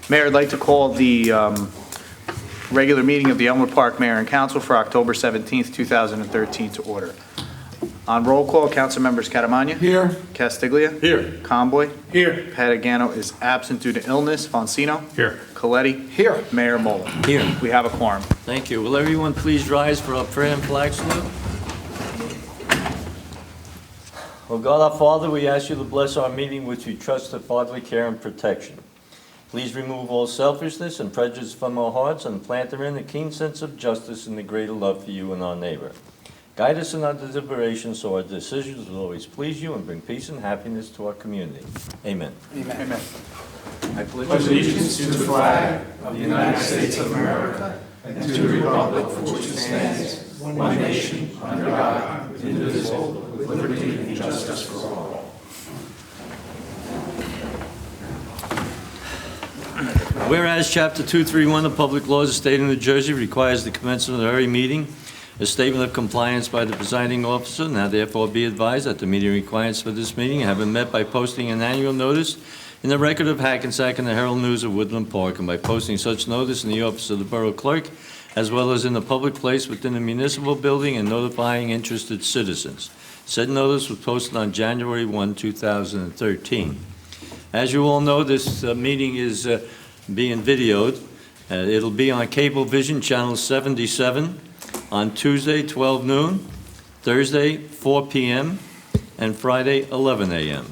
Mayor, I'd like to call the regular meeting of the Elmwood Park Mayor and Council for October 17th, 2013 to order. On roll call, Council members Catamagna. Here. Castiglia. Here. Conboy. Here. Patagano is absent due to illness. Foncino. Here. Coletti. Here. Mayor Mola. Here. We have a quorum. Thank you. Will everyone please rise for our prayer and flag salute? Oh God, our Father, we ask you to bless our meeting which we trust to fatherly care and protection. Please remove all selfishness and prejudice from our hearts and plant therein a keen sense of justice and a greater love for you and our neighbor. Guide us in our deliberations so our decisions will always please you and bring peace and happiness to our community. Amen. Amen. I pledge Allegiance to the flag of the United States of America and to the republic for which it stands, one nation, under God, indivisible, with liberty and justice for all. Whereas Chapter 231 of Public Laws of the State of New Jersey requires the commencement of every meeting a statement of compliance by the presiding officer, now therefore be advised that the meeting requirements for this meeting have been met by posting an annual notice in the Record of Hackensack and the Herald News of Woodland Park, and by posting such notice in the office of the Borough Clerk, as well as in a public place within the municipal building, and notifying interested citizens. Said notice was posted on January 1, 2013. As you all know, this meeting is being videoed. It'll be on Cablevision Channel 77 on Tuesday, 12 noon, Thursday, 4 p.m., and Friday, 11 a.m.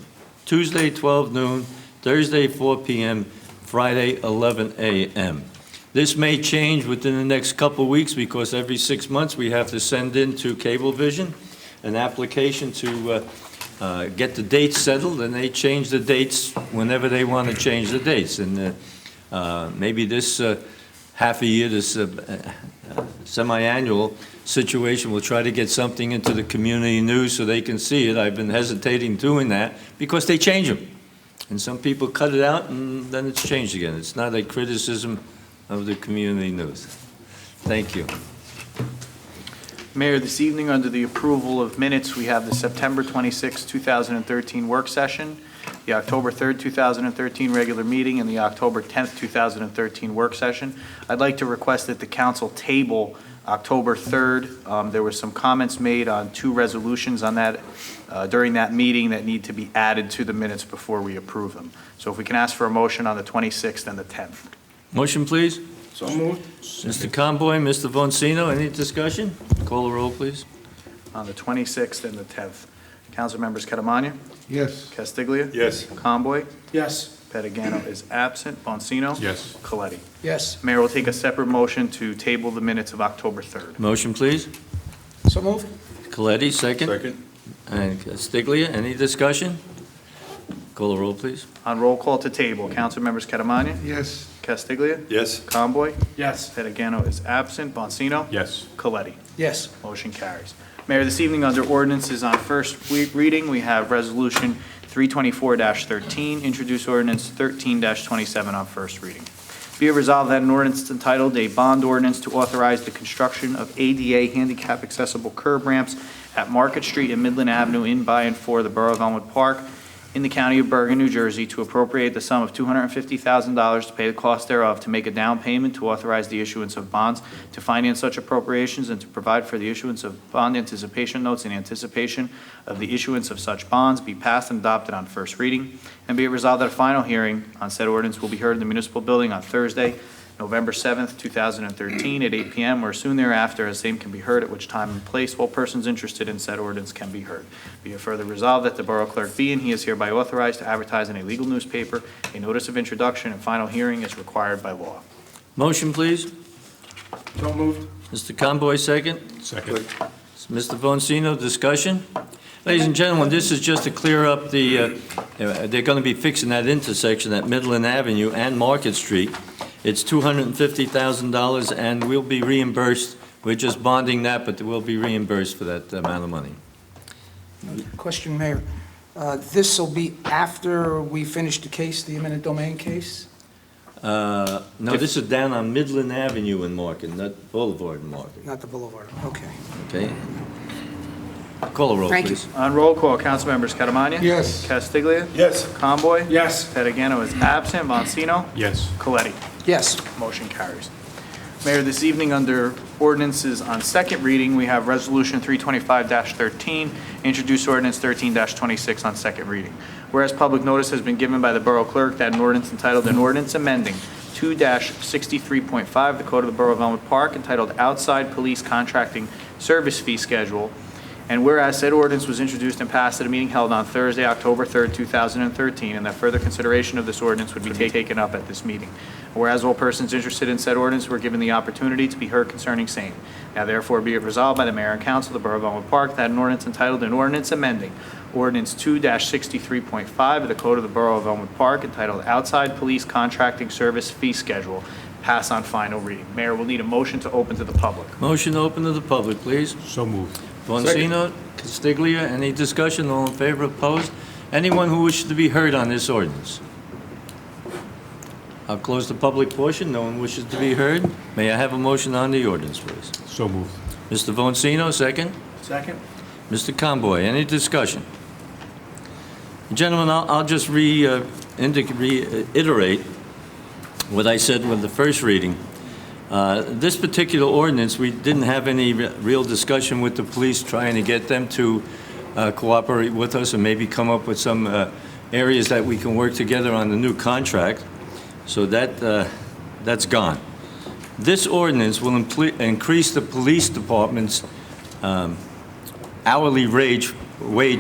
Tuesday, 12 noon, Thursday, 4 p.m., Friday, 11 a.m. This may change within the next couple weeks because every 6 months we have to send in to Cablevision an application to get the dates settled, and they change the dates whenever they want to change the dates. And maybe this half a year, this semi-annual situation, will try to get something into the community news so they can see it. I've been hesitating doing that because they change them. And some people cut it out and then it's changed again. It's not a criticism of the community news. Thank you. Mayor, this evening, under the approval of minutes, we have the September 26, 2013 work session, the October 3rd, 2013 regular meeting, and the October 10th, 2013 work session. I'd like to request that the council table October 3rd. There were some comments made on two resolutions on that during that meeting that need to be added to the minutes before we approve them. So if we can ask for a motion on the 26th and the 10th. Motion, please. So moved. Mr. Conboy, Mr. Voncino, any discussion? Call the roll, please. On the 26th and the 10th. Council members Catamagna. Yes. Castiglia. Yes. Conboy. Yes. Patagano is absent. Boncino. Yes. Coletti. Yes. Mayor will take a separate motion to table the minutes of October 3rd. Motion, please. So moved. Coletti, second. Second. And Stiglia, any discussion? Call the roll, please. On roll call to table, council members Catamagna. Yes. Castiglia. Yes. Conboy. Yes. Patagano is absent. Boncino. Yes. Coletti. Yes. Motion carries. Mayor, this evening under ordinances on first reading, we have Resolution 324-13, introduce ordinance 13-27 on first reading. Be it resolved that an ordinance entitled a bond ordinance to authorize the construction of ADA handicap accessible curb ramps at Market Street and Midland Avenue in, by, and for the Borough of Elmwood Park in the County of Bergen, New Jersey, to appropriate the sum of $250,000 to pay the cost thereof, to make a down payment, to authorize the issuance of bonds, to finance such appropriations, and to provide for the issuance of bond anticipation notes in anticipation of the issuance of such bonds, be passed and adopted on first reading. And be it resolved that a final hearing on said ordinance will be heard in the municipal building on Thursday, November 7th, 2013, at 8 p.m. or soon thereafter, as same can be heard, at which time and place all persons interested in said ordinance can be heard. Be it further resolved that the Borough Clerk be and he is hereby authorized to advertise in a legal newspaper a notice of introduction and final hearing is required by law. Motion, please. So moved. Mr. Conboy, second. Second. Mr. Voncino, discussion? Ladies and gentlemen, this is just to clear up the, they're going to be fixing that intersection at Midland Avenue and Market Street. It's $250,000, and we'll be reimbursed. We're just bonding that, but we'll be reimbursed for that amount of money. Question, Mayor. This will be after we finish the case, the eminent domain case? No, this is down on Midland Avenue in Market, not Boulevard in Market. Not the Boulevard, okay. Okay? Call the roll, Thank you. please. On roll call, Councilmembers Catamania? Yes. Castiglia? Yes. Conboy? Yes. Patagano is absent. Monsino? Yes. Coletti? Yes. Motion carries. Mayor, this evening, under ordinances on second reading, we have Resolution 325-13, introduce ordinance 13-26 on second reading. Whereas public notice has been given by the Borough Clerk that an ordinance entitled An Ordinance Amending 2-63.5, the Code of the Borough of Elmwood Park, entitled Outside Police Contracting Service Fee Schedule. And whereas said ordinance was introduced and passed at a meeting held on Thursday, October 3rd, 2013, and that further consideration of this ordinance would be taken up at this meeting. Whereas all persons interested in said ordinance were given the opportunity to be heard concerning same. Now therefore be it resolved by the Mayor and Council of the Borough of Elmwood Park that an ordinance entitled An Ordinance Amending Ordinance 2-63.5 of the Code of the Borough of Elmwood Park entitled Outside Police Contracting Service Fee Schedule pass on final reading. Mayor will need a motion to open to the public. Motion to open to the public, please. So moved. Bonsino, Castiglia, any discussion? All in favor, opposed? Anyone who wishes to be heard on this ordinance? I'll close the public portion. No one wishes to be heard. May I have a motion on the ordinance, please? So moved. Mr. Bonsino, second. Second. Mr. Conboy, any discussion? Gentlemen, I'll just reiterate what I said with the first reading. This particular ordinance, we didn't have any real discussion with the police trying to get them to cooperate with us and maybe come up with some areas that we can work together on the new contract. So that's gone. This ordinance will increase the police department's hourly wage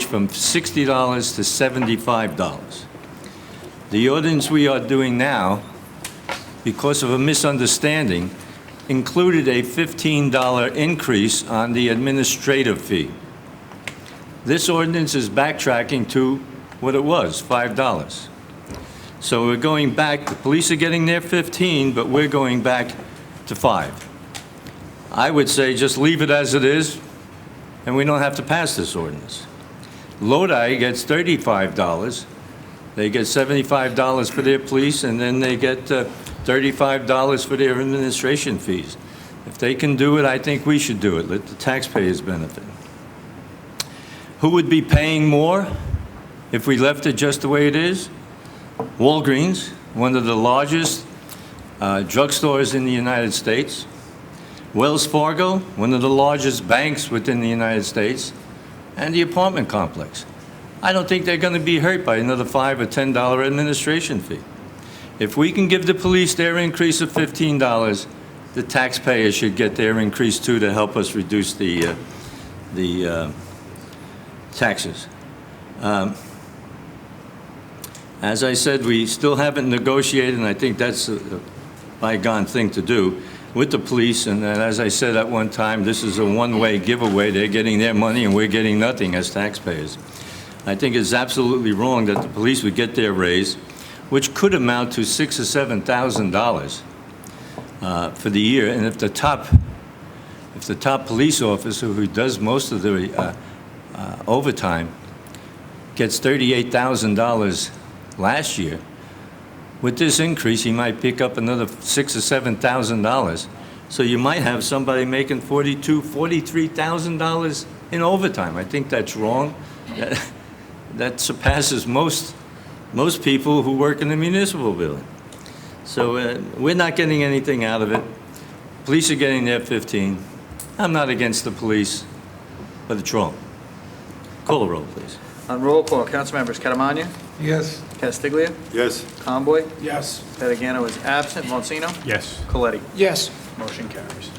from $60 to $75. The ordinance we are doing now, because of a misunderstanding, included a $15 increase on the administrative fee. This ordinance is backtracking to what it was, $5. So we're going back, the police are getting their 15, but we're going back to 5. I would say just leave it as it is, and we don't have to pass this ordinance. Lodi gets $35. They get $75 for their police, and then they get $35 for their administration fees. If they can do it, I think we should do it. Let the taxpayers benefit. Who would be paying more if we left it just the way it is? Walgreens, one of the largest drugstores in the United States. Wells Fargo, one of the largest banks within the United States. And the apartment complex. I don't think they're going to be hurt by another $5 or $10 administration fee. If we can give the police their increase of $15, the taxpayers should get their increase too to help us reduce the taxes. As I said, we still haven't negotiated, and I think that's a bygone thing to do with the police. And as I said at one time, this is a one-way giveaway. They're getting their money and we're getting nothing as taxpayers. I think it's absolutely wrong that the police would get their raise, which could amount to $6,000 or $7,000 for the year. And if the top police officer who does most of the overtime gets $38,000 last year, with this increase, he might pick up another $6,000 or $7,000. So you might have somebody making $42,000, $43,000 in overtime. I think that's wrong. That surpasses most people who work in the municipal building. So we're not getting anything out of it. Police are getting their 15. I'm not against the police, but it's wrong. Call the roll, please. On roll call, Councilmembers Catamania? Yes. Castiglia? Yes. Conboy? Yes. Patagano is absent. Monsino? Yes. Coletti? Yes. Motion carries.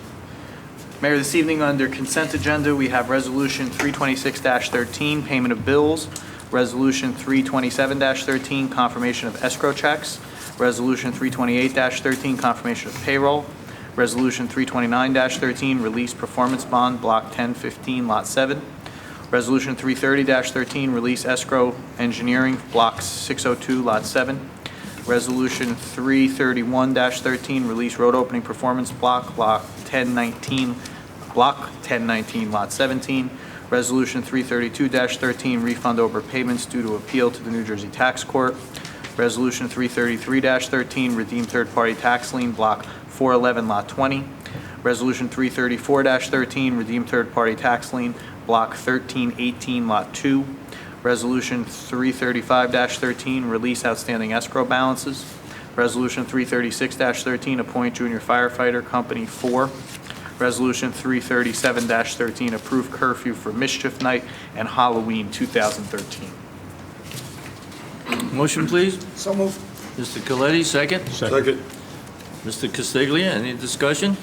Mayor, this evening under consent agenda, we have Resolution 326-13, payment of bills, Resolution 327-13, confirmation of escrow checks, Resolution 328-13, confirmation of payroll, Resolution 329-13, release performance bond, Block 1015, Lot 7, Resolution 330-13, release escrow engineering, Block 602, Lot 7, Resolution 331-13, release road opening performance block, Block 1019, Lot 17, Resolution 332-13, refund overpayments due to appeal to the New Jersey Tax Court, Resolution 333-13, redeem third-party tax lien, Block 411, Lot 20, Resolution 334-13, redeem third-party tax lien, Block 1318, Lot 2. Resolution 335-13, release outstanding escrow balances. Resolution 336-13, appoint junior firefighter Company 4. Resolution 337-13, approve curfew for Mischief Night and Halloween 2013. Motion, please. So moved. Mr. Coletti, second. Second. Mr. Castiglia, any discussion?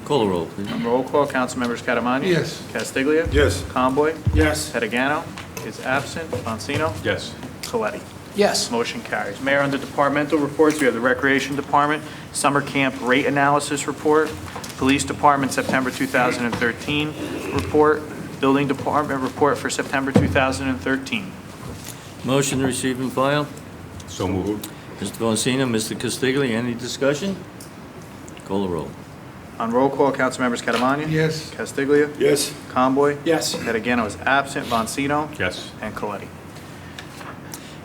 Call the roll, please. Roll call, Councilmembers Catamani? Yes. Castiglia? Yes. Conboy? Yes. Pettigano is absent. Bonsino? Yes. Coletti? Yes. Motion carries. Mayor, under departmental reports, we have the Recreation Department Summer Camp Rate Analysis Report, Police Department September 2013 Report, Building Department Report for September 2013. Motion to receive and file. So moved. Mr. Bonsino, Mr. Castiglia, any discussion? Call the roll. On roll call, Councilmembers Catamani? Yes. Castiglia? Yes. Conboy? Yes. Pettigano is absent. Bonsino? Yes. And Coletti?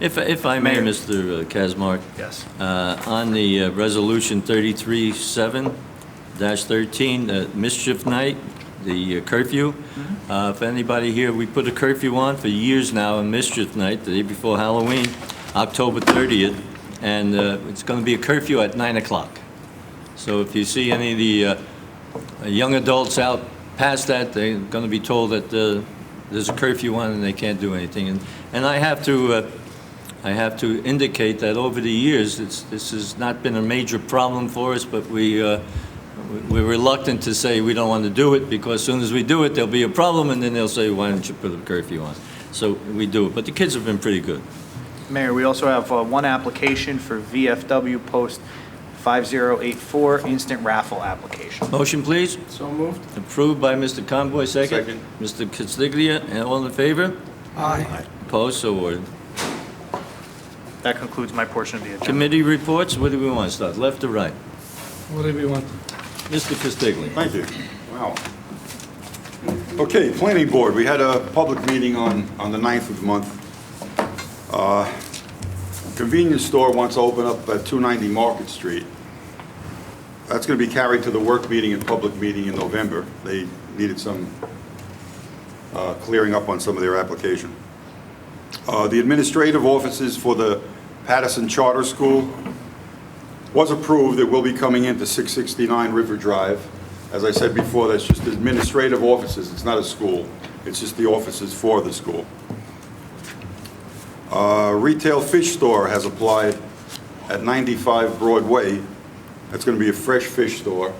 If I may, Mayor. Mr. Kazmark, Yes. on the Resolution 33-7-13, Mischief Night, the curfew, if anybody here, we put a curfew on for years now on Mischief Night, the day before Halloween, October 30th, and it's going to be a curfew at 9 o'clock. So if you see any of the young adults out past that, they're going to be told that there's a curfew on and they can't do anything. And I have to indicate that over the years, this has not been a major problem for us, but we're reluctant to say we don't want to do it, because as soon as we do it, there'll be a problem, and then they'll say, why don't you put a curfew on? So we do it, but the kids have been pretty good. Mayor, we also have one application for VFW Post 5084 instant raffle application. Motion, please. So moved. Approved by Mr. Conboy, second. Second. Mr. Castiglia, and all in favor? Aye. Opposed, so ordered. That concludes my portion of the agenda. Committee reports, where do we want to start, left or right? Whatever you want. Mr. Castiglia. Thank you. Wow. Okay, Planning Board, we had a public meeting on the 9th of the month. Convenience store wants to open up at 290 Market Street. That's going to be carried to the work meeting and public meeting in November. They needed some clearing up on some of their application. The administrative offices for the Patterson Charter School was approved. It will be coming into 669 River Drive. As I said before, that's just administrative offices. It's not a school. It's just the offices for the school. Retail fish store has applied at 95 Broadway. That's going to be a fresh fish store.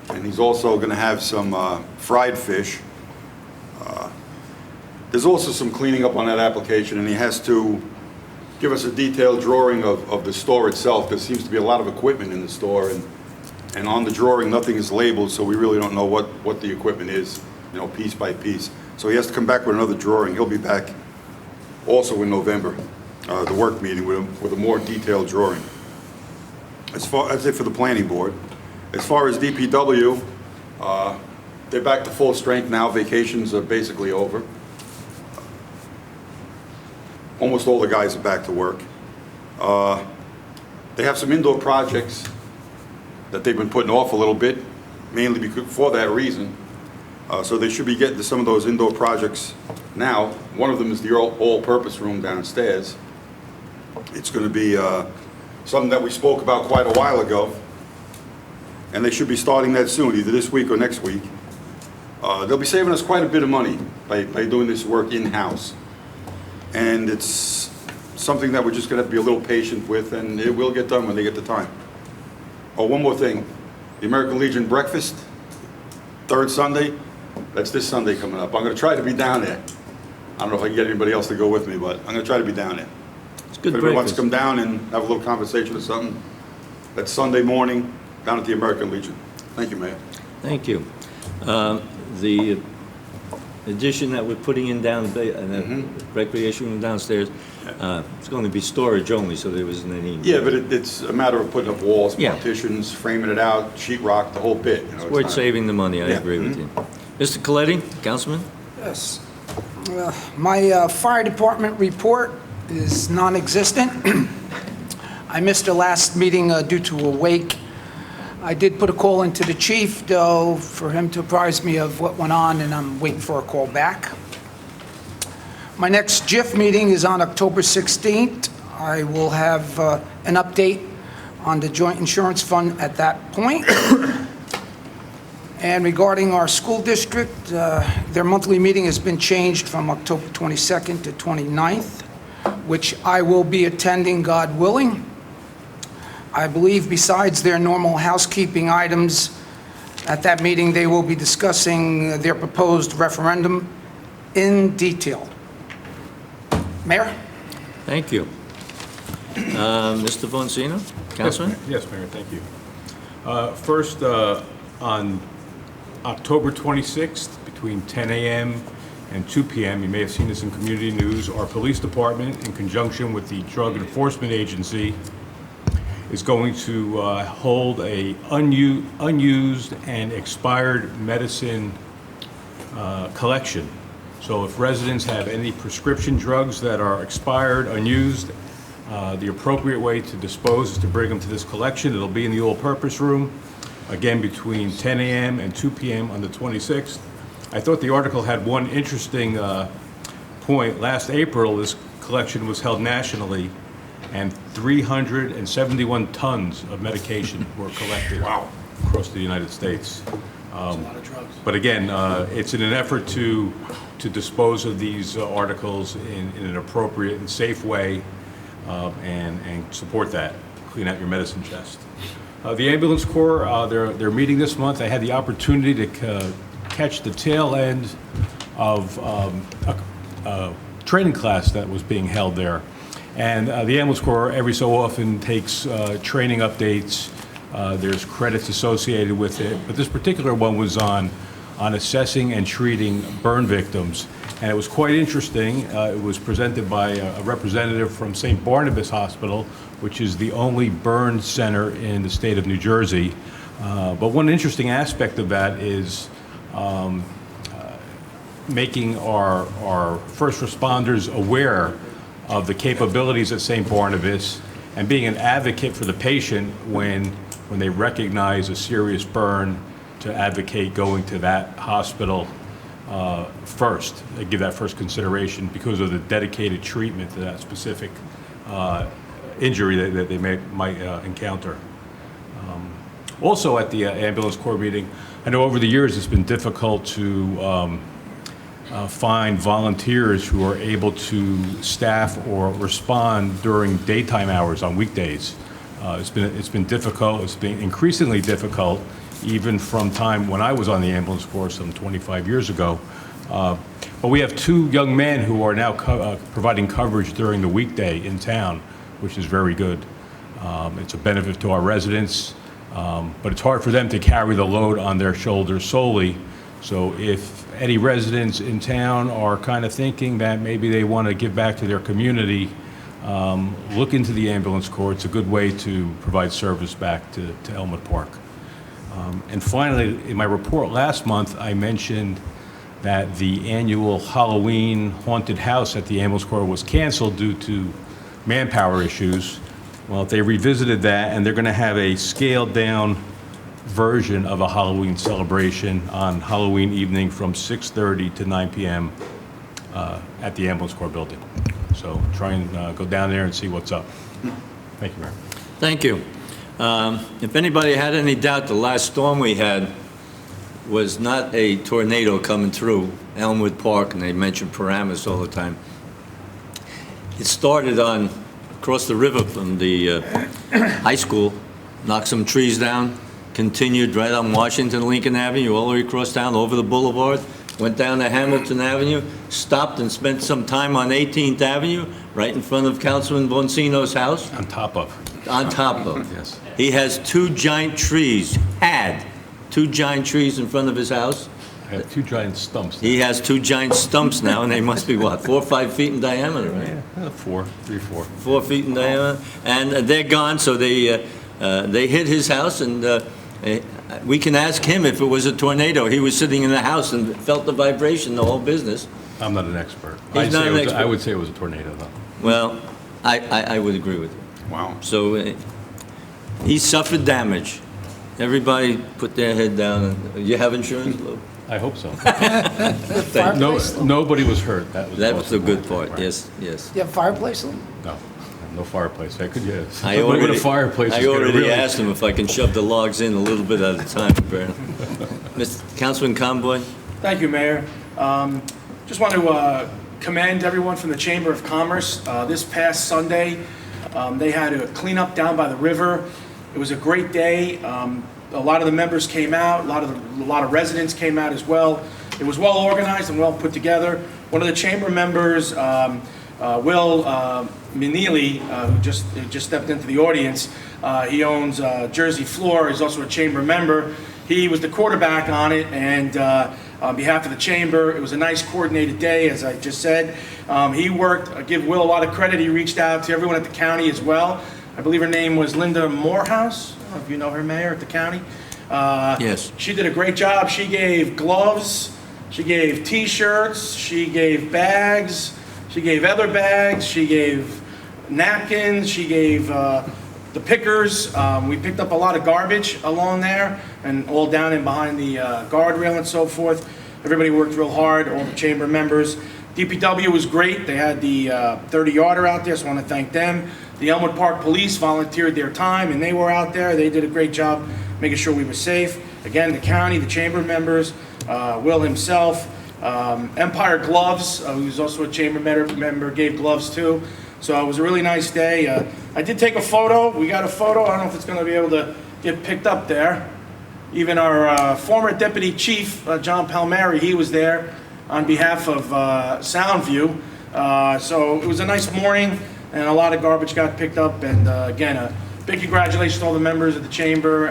And he's also going to have some fried fish. There's also some cleaning up on that application, and he has to give us a detailed drawing of the store itself. There seems to be a lot of equipment in the store, and on the drawing, nothing is labeled, so we really don't know what the equipment is, you know, piece by piece. So he has to come back with another drawing. He'll be back also in November, the work meeting, with a more detailed drawing. That's it for the planning board. As far as DPW, they're back to full strength now. Vacations are basically over. Almost all the guys are back to work. They have some indoor projects that they've been putting off a little bit, mainly for that reason. So they should be getting to some of those indoor projects now. One of them is the all-purpose room downstairs. It's going to be something that we spoke about quite a while ago, and they should be starting that soon, either this week or next week. They'll be saving us quite a bit of money by doing this work in-house. And it's something that we're just going to have to be a little patient with, and it will get done when they get the time. Oh, one more thing. The American Legion breakfast, third Sunday, that's this Sunday coming up. I'm going to try to be down there. I don't know if I can get anybody else to go with me, but I'm going to try to be down there. It's good If everybody wants breakfast. to come down and have a little conversation or something, that's Sunday morning down at the American Legion. Thank you, Mayor. Thank you. The addition that we're putting in down, the recreation room downstairs, it's going to be storage only, so there isn't any... Yeah, but it's a matter of putting up walls, Yeah. partitions, framing it out, sheet rock, the whole bit. You know, It's worth not- saving the money, I Yeah. agree with you. Mr. Coletti, Councilman? Yes. My fire department report is non-existent. I missed the last meeting due to a wake. I did put a call into the chief, though, for him to apprise me of what went on, and I'm waiting for a call back. My next JIF meeting is on October 16th. I will have an update on the joint insurance fund at that point. And regarding our school district, their monthly meeting has been changed from October 22nd to 29th, which I will be attending, God willing. I believe besides their normal housekeeping items, at that meeting, they will be discussing their proposed referendum in detail. Mayor? Thank you. Mr. Boncino, Councilman? Yes, Mayor, thank you. First, on October 26th, between 10 a.m. and 2 p.m., you may have seen this in community news, our police department, in conjunction with the Drug Enforcement Agency, is going to hold a unused and expired medicine collection. So if residents have any prescription drugs that are expired, unused, the appropriate way to dispose is to bring them to this collection. It'll be in the all-purpose room, again, between 10 a.m. and 2 p.m. on the 26th. I thought the article had one interesting point. Last April, this collection was held nationally, and 371 tons of medication were collected across the United States. But again, it's in an effort to dispose of these articles in an appropriate and safe way, and support that, clean out your medicine chest. The Ambulance Corps, they're meeting this month. I had the opportunity to catch the tail end of a training class that was being held there. And the Ambulance Corps every so often takes training updates. There's credits associated with it, but this particular one was on assessing and treating burn victims. And it was quite interesting. It was presented by a representative from St. Barnabas Hospital, which is the only burn center in the state of New Jersey. But one interesting aspect of that is making our first responders aware of the capabilities at St. Barnabas and being an advocate for the patient when they recognize a serious burn, to advocate going to that hospital first. They give that first consideration because of the dedicated treatment to that specific injury that they might encounter. Also at the Ambulance Corps meeting, I know over the years it's been difficult to find volunteers who are able to staff or respond during daytime hours on weekdays. It's been difficult. It's been increasingly difficult, even from time when I was on the Ambulance Corps some 25 years ago. But we have two young men who are now providing coverage during the weekday in town, which is very good. It's a benefit to our residents, but it's hard for them to carry the load on their shoulders solely. So if any residents in town are kind of thinking that maybe they want to give back to their community, look into the Ambulance Corps. It's a good way to provide service back to Elmwood Park. And finally, in my report last month, I mentioned that the annual Halloween haunted house at the Ambulance Corps was canceled due to manpower issues. Well, they revisited that, and they're going to have a scaled-down version of a Halloween celebration on Halloween evening from 6:30 to 9 p.m. At the Ambulance Corps building. So try and go down there and see what's up. Thank you, Mayor. Thank you. If anybody had any doubt, the last storm we had was not a tornado coming through Elmwood Park, and they mentioned Paramus all the time. It started across the river from the high school, knocked some trees down, continued right on Washington, Lincoln Avenue, all the way across town, over the boulevard, went down to Hamilton Avenue, stopped and spent some time on 18th Avenue, right in front of Councilman Boncino's house. On top of. Yes. He has two giant trees in front of his house. I have two giant stumps. He has two giant stumps now, and they must be, what, 4 or 5 feet in diameter, right? Yeah, 4. 4 feet in diameter. And they're gone, so they hit his house, and we can ask him if it was a tornado. He was sitting in the house and felt the vibration, the whole business. I'm not an expert. He's not an expert. I would say it was a tornado, though. Well, I would agree with you. Wow. So he suffered damage, Everybody put their head down. You have insurance, Lou? I hope so. Fireplace? Lou? Nobody was hurt. That was That was the awesome. good part, yes, yes. You have a fireplace, Lou? No, no fireplace. I could, yes. I Somebody with already, a fireplace is I gonna already really- asked him if I can shove the logs in a little bit at a time, apparently. Councilman Conboy? Thank you, Mayor. Just want to commend everyone from the Chamber of Commerce. This past Sunday, they had a cleanup down by the river. It was a great day. A lot of the members came out, a lot of residents came out as well. It was well organized and well put together. One of the chamber members, Will Meneely, who just stepped into the audience, he owns Jersey Floor. He's also a chamber member. He was the quarterback on it, and on behalf of the chamber, it was a nice coordinated day, as I just said. He worked, I give Will a lot of credit. He reached out to everyone at the county as well. I believe her name was Linda Morehouse. I don't know if you know her, Mayor, at the county. Yes. She did a great job. She gave gloves, she gave T-shirts, she gave bags, she gave other bags, she gave napkins, she gave the pickers. We picked up a lot of garbage along there and all down in behind the guardrail and so forth. Everybody worked real hard, all the chamber members. DPW was great. They had the 30-yarder out there, so I want to thank them. The Elmwood Park Police volunteered their time, and they were out there. They did a great job making sure we were safe. Again, the county, the chamber members, Will himself, Empire Gloves, who's also a chamber member, gave gloves too. So it was a really nice day. I did take a photo. We got a photo. I don't know if it's going to be able to get picked up there. Even our former deputy chief, John Palmieri, he was there on behalf of Soundview. So it was a nice morning, and a lot of garbage got picked up. And again, a big congratulations to all the members of the chamber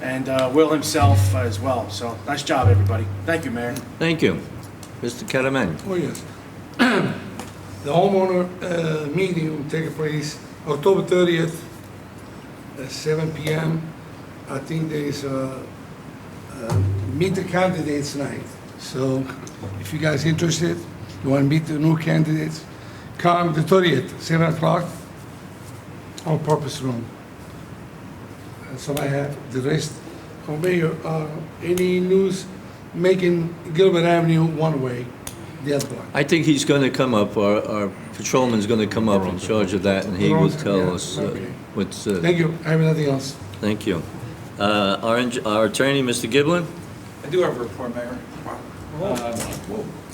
and Will himself as well. So nice job, everybody. Thank you, Mayor. Thank you. Mr. Karaman? Oh, yes. The homeowner meeting will take place October 30th at 7 p.m. I think there is meet the candidates night. So if you guys interested, you want to meet the new candidates, come the 30th, 7 o'clock, on Purpose Room. That's all I have. The rest, oh, Mayor, any news making Gilbert Avenue one way, the other one? I think he's going to come up, our patrolman's going to come up in charge of that, and he will tell us Okay. what's... Thank you. I have nothing else. Thank you. Our attorney, Mr. Giblin? I do have a report, Mayor.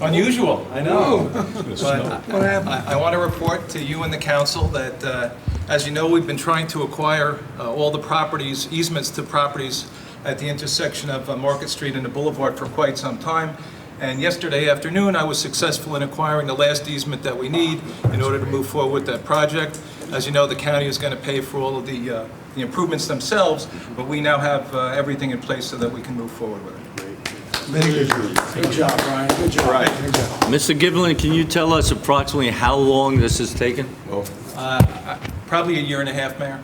Unusual, I know. But What happened? I want to report to you and the council that, as you know, we've been trying to acquire all the properties, easements to properties at the intersection of Market Street and the Boulevard for quite some time. And yesterday afternoon, I was successful in acquiring the last easement that we need in order to move forward with that project. As you know, the county is going to pay for all of the improvements themselves, but we now have everything in place so that we can move forward with it. Very good. Good job, Brian. Good job. Right. Mr. Giblin, can you tell us approximately how long this has taken? Probably a year and a half, Mayor.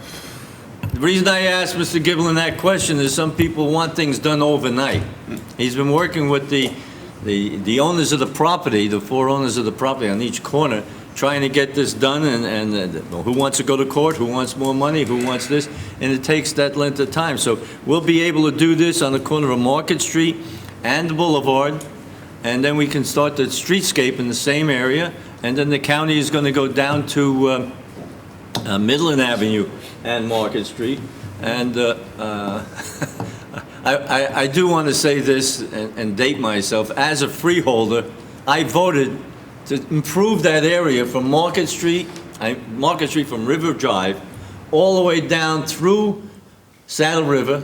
The reason I asked Mr. Giblin that question is some people want things done overnight. He's been working with the owners of the property, the four owners of the property on each corner, trying to get this done, and who wants to go to court, who wants more money, who wants this, and it takes that length of time. So we'll be able to do this on the corner of Market Street and the Boulevard, and then we can start the streetscape in the same area, and then the county is going to go down to Midland Avenue and Market Street. And I do want to say this and date myself. As a freeholder, I voted to improve that area from Market Street from River Drive, all the way down through Saddle River,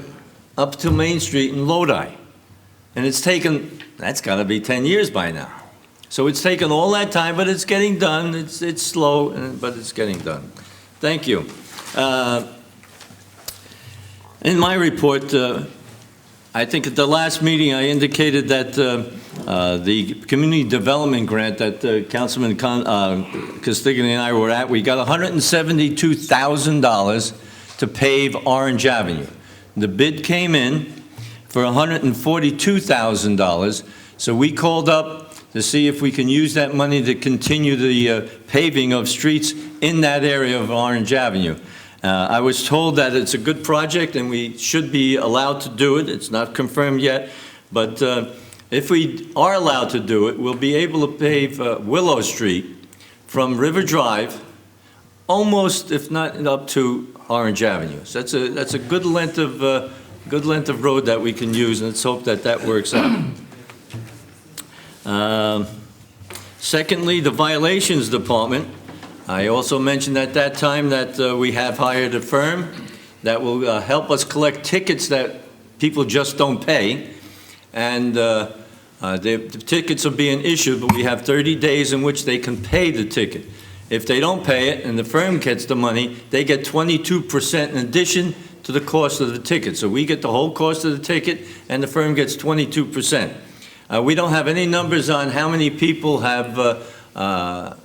up to Main Street in Lodi. And it's taken, that's got to be 10 years by now. So it's taken all that time, but it's getting done. It's slow, but it's getting done. Thank you. In my report, I think at the last meeting I indicated that the community development grant that Councilman Castigny and I were at, we got $172,000 to pave Orange Avenue. The bid came in for $142,000, so we called up to see if we can use that money to continue the paving of streets in that area of Orange Avenue. I was told that it's a good project and we should be allowed to do it. It's not confirmed yet, but if we are allowed to do it, we'll be able to pave Willow Street from River Drive almost, if not up to Orange Avenue. So that's a good length of road that we can use, and let's hope that that works out. Secondly, the Violations Department. I also mentioned at that time that we have hired a firm that will help us collect tickets that people just don't pay. And the tickets are being issued, but we have 30 days in which they can pay the ticket. If they don't pay it and the firm gets the money, they get 22% in addition to the cost of the ticket. So we get the whole cost of the ticket and the firm gets 22%. We don't have any numbers on how many people are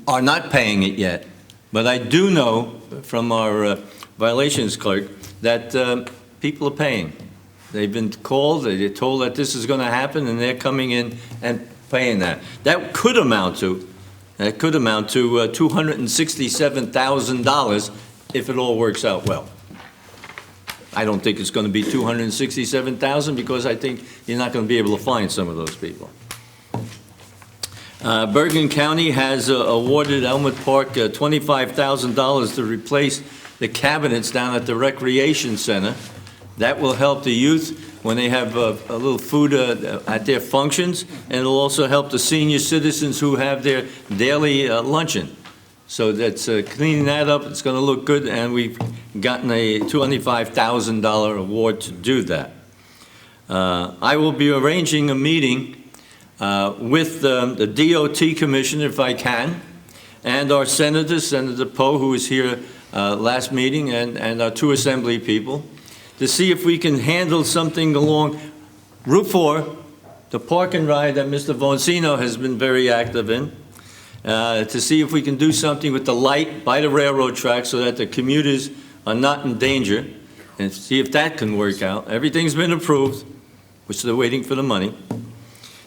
not paying it yet, but I do know from our violations clerk that people are paying. They've been called, they're told that this is going to happen, and they're coming in and paying that. That could amount to $267,000 if it all works out well. I don't think it's going to be $267,000 because I think you're not going to be able to find some of those people. Bergen County has awarded Elmwood Park $25,000 to replace the cabinets down at the recreation center. That will help the youth when they have a little food at their functions, and it'll also help the senior citizens who have their daily luncheon. So that's cleaning that up. It's going to look good, and we've gotten a $25,000 award to do that. I will be arranging a meeting with the DOT commissioner, if I can, and our senator, Senator Poe, who was here last meeting, and our two assembly people, to see if we can handle something along Route 4, the park and ride that Mr. Voncino has been very active in, to see if we can do something with the light by the railroad track so that the commuters are not in danger, and see if that can work out. Everything's been approved, which they're waiting for the money.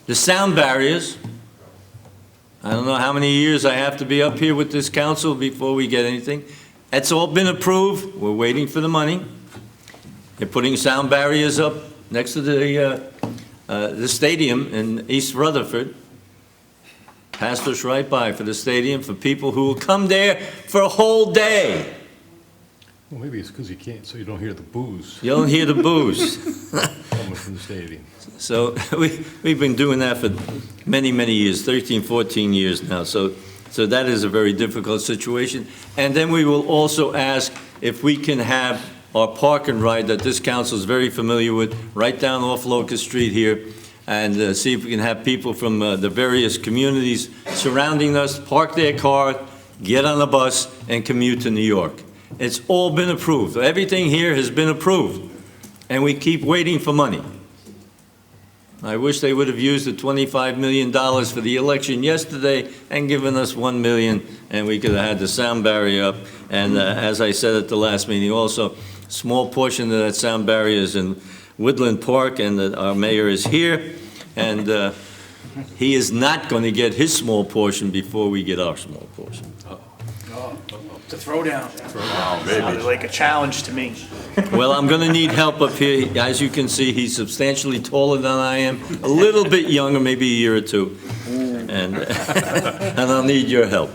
The sound barriers, I don't know how many years I have to be up here with this council before we get anything. It's all been approved. We're waiting for the money. They're putting sound barriers up next to the stadium in East Rutherford. Passed us right by for the stadium for people who will come there for a whole day. Well, maybe it's because you can't, so you don't hear the boos You don't hear the boos. coming from the stadium. So we've been doing that for many, many years, 13, 14 years now. So that is a very difficult situation. And then we will also ask if we can have our park and ride that this council is very familiar with, right down off Locust Street here, and see if we can have people from the various communities surrounding us park their car, get on a bus, and commute to New York. It's all been approved. Everything here has been approved, and we keep waiting for money. I wish they would have used the $25 million for the election yesterday and given us $1 million, and we could have had the sound barrier up. And as I said at the last meeting also, small portion of that sound barrier is in Woodland Park, and our mayor is here, and he is not going to get his small portion before we get our small portion. To throw down. maybe. Sounded like a challenge to me. Well, I'm going to need help up here. As you can see, he's substantially taller than I am, a little bit younger, maybe a year or two, and I'll need your help.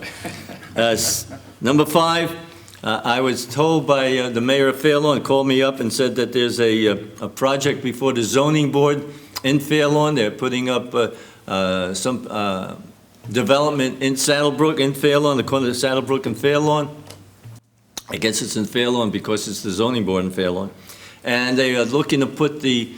Number 5, I was told by the mayor of Fair Lawn, called me up and said that there's a project before the zoning board in Fair Lawn. They're putting up some development in Saddlebrook, in Fair Lawn, the corner of Saddlebrook and Fair Lawn. I guess it's in Fair Lawn because it's the zoning board in Fair Lawn. And they are looking to put the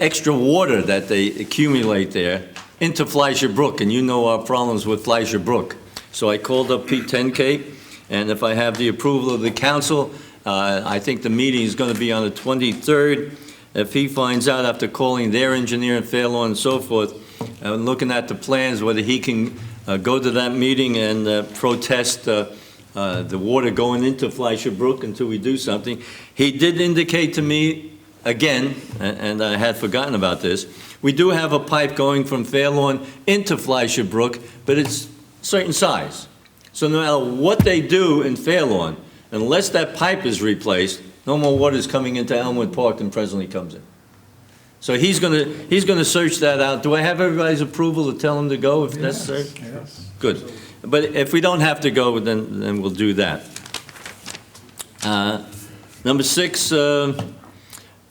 extra water that they accumulate there into Fleischer Brook, and you know our problems with Fleischer Brook. So I called up Pete Tenkate, and if I have the approval of the council, I think the meeting is going to be on the 23rd. If he finds out after calling their engineer in Fair Lawn and so forth, and looking at the plans, whether he can go to that meeting and protest the water going into Fleischer Brook until we do something. He did indicate to me, again, and I had forgotten about this, we do have a pipe going from Fair Lawn into Fleischer Brook, but it's certain size. So no matter what they do in Fair Lawn, unless that pipe is replaced, no more water is coming into Elmwood Park than presently comes in. So he's gonna search that out. Do I have everybody's approval to tell him to go if necessary? Yes. Good. But if we don't have to go, then we'll do that. Number 6, the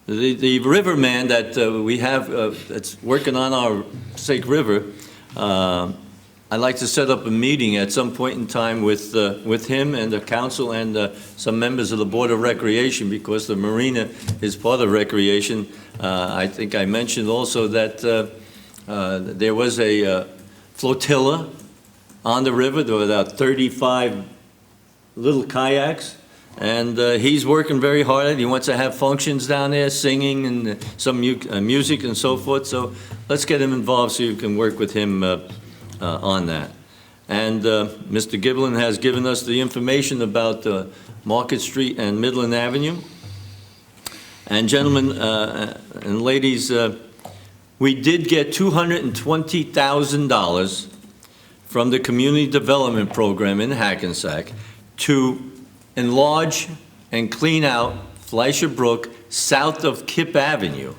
riverman that we have that's working on our Snake River, I'd like to set up a meeting at some point in time with him and the council and some members of the Board of Recreation, because the marina is part of recreation. I think I mentioned also that there was a flotilla on the river. There were about 35 little kayaks. And he's working very hard at it. He wants to have functions down there, singing and some music and so forth. So let's get him involved so you can work with him on that. And Mr. Giblin has given us the information about Market Street and Midland Avenue. And gentlemen and ladies, we did get $220,000 from the Community Development Program in Hackensack to enlarge and clean out Fleischer Brook south of Kip Avenue.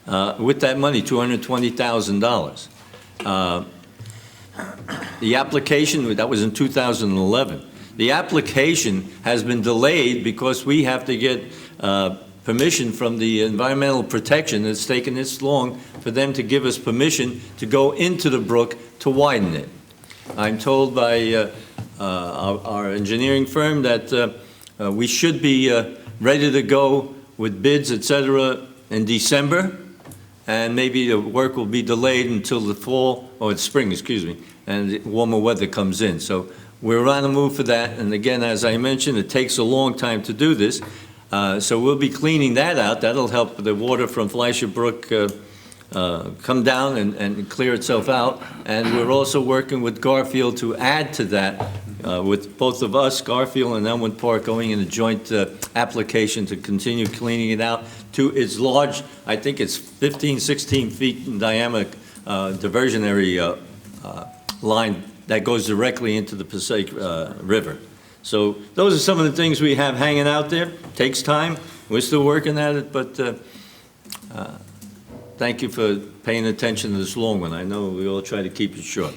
With that money, $220,000. The application, that was in 2011. The application has been delayed because we have to get permission from the Environmental Protection. It's taken this long for them to give us permission to go into the brook to widen it. I'm told by our engineering firm that we should be ready to go with bids, et cetera, in December, and maybe the work will be delayed until the fall, or it's spring, excuse me, and warmer weather comes in. So we're on the move for that, and again, as I mentioned, it takes a long time to do this, so we'll be cleaning that out. That'll help the water from Fleischer Brook come down and clear itself out. And we're also working with Garfield to add to that, with both of us, Garfield and Elmwood Park, going in a joint application to continue cleaning it out to its large, I think it's 15, 16 feet in diameter diversionary line that goes directly into the Passaic River. So those are some of the things we have hanging out there. Takes time. We're still working at it, but thank you for paying attention to this long one. I know we all try to keep it short.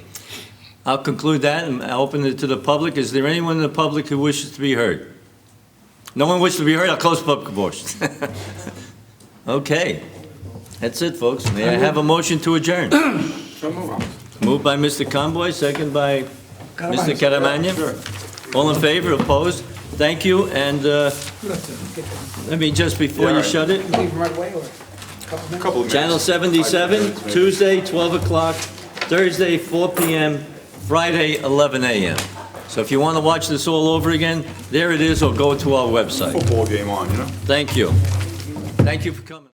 I'll conclude that and I'll open it to the public. Is there anyone in the public who wishes to be heard? No one wishes to be heard? I'll close public portion. Okay. That's it, folks. May I have a motion to adjourn? So move on. Moved by Mr. Conboy, second by Mr. Caramagna. All in favor, opposed? Thank you, and let me just, before you shut it, Leave right away or a couple minutes? Couple of minutes. Channel 77, Tuesday, 12 o'clock, Thursday, 4 p.m., Friday, 11 a.m. So if you want to watch this all over again, there it is, or go to our website. Football game on, you know? Thank you. Thank you for coming.